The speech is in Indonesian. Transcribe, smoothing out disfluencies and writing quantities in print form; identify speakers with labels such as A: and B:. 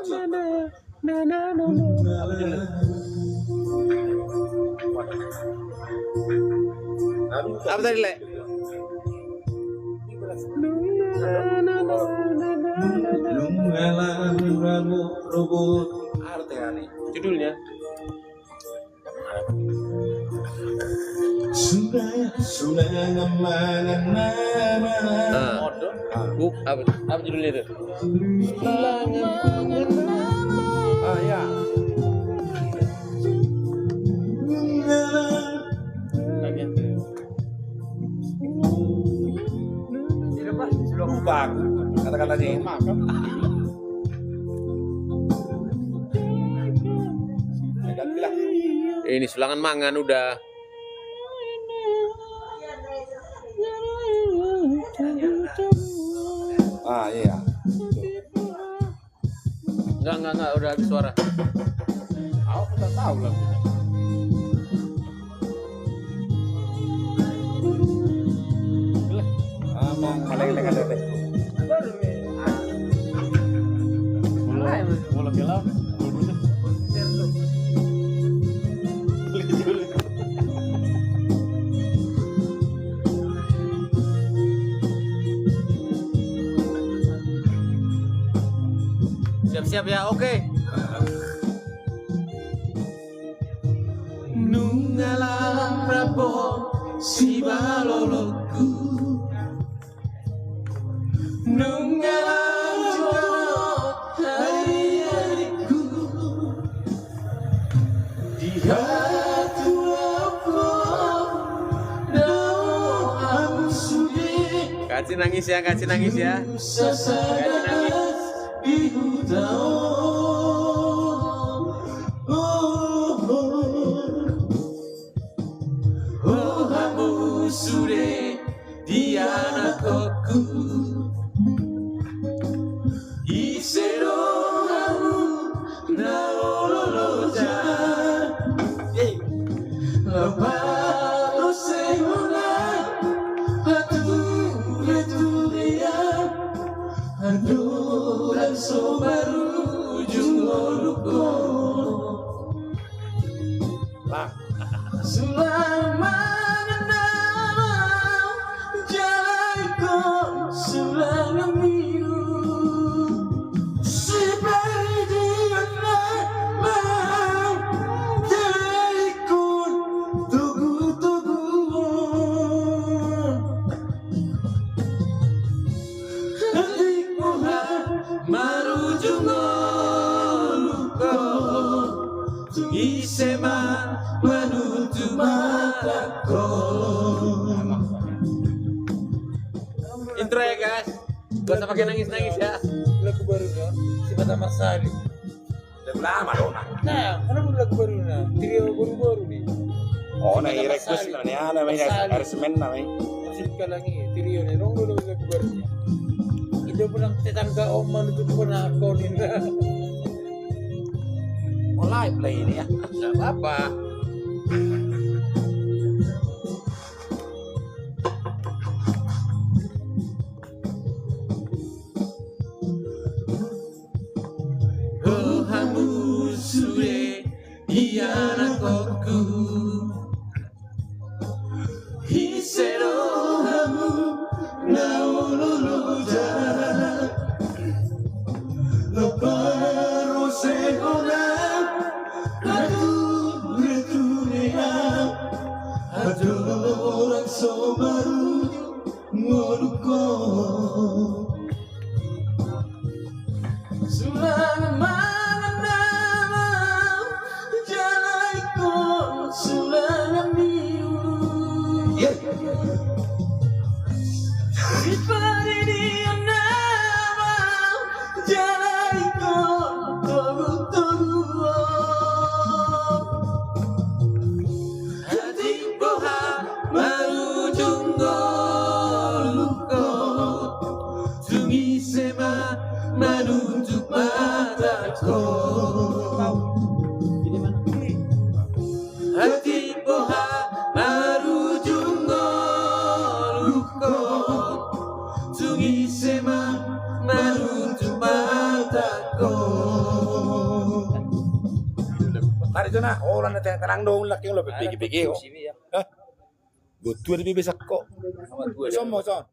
A: Apa tadi, Le? Judulnya apa judulnya itu? Ya. Lupa kata-katanya. Ini Sulangan Mangan udah.
B: Iya.
A: Enggak udah habis suara.
B: Aku tak tahu lagunya. Maleng-maleng ada teh. Mulai gelap.
A: Siap-siap ya, oke. Nungalang prapo si baloloku, nungalang jono hari-hariku, di hati aku dao aku sudi. Kasih nangis ya, kasih nangis ya. Kasih nangis. Oh, hamu sude di anakku, isero hamu naololoja, laparo segona hatu returia, adoran sobaru jungoluko. Sulangan menanam jalanku, sulangan biru seperti malam jalanku, tugu-tuguan hatiku maruju ngoluko, isema menutup mataku. Intro ya guys, gak usah pakai nangis-nangis ya.
C: Lagu barunya si Mata Marsali.
B: Udah lama dong.
C: Nah, kenapa lagu barunya? Trio baru-baru nih.
B: Oh, nah request namanya Arsmen namanya.
C: Masih dikalangi trio nih. Rong dulu lagu barunya. Itu pernah tetangga oman itu pernah konin.
B: Mulai play ini ya.
A: Gak apa-apa. Oh, hamu sude di anakku, hisero hamu naololoja, laparo segona hatu returia, adoran sobaru ngoluko. Sulangan menanam jalanku, sulangan biru seperti dia nama jalanku, tugu-tuguan hati boha menuju ngoluko, tungi sema menutup mataku. Hati boha menuju ngoluko, tungi sema menutup mataku.
B: Mari na, orang na tenang dong laki lo pigi-pigi. Hah? Gue tuh di bibir kok. Semua son.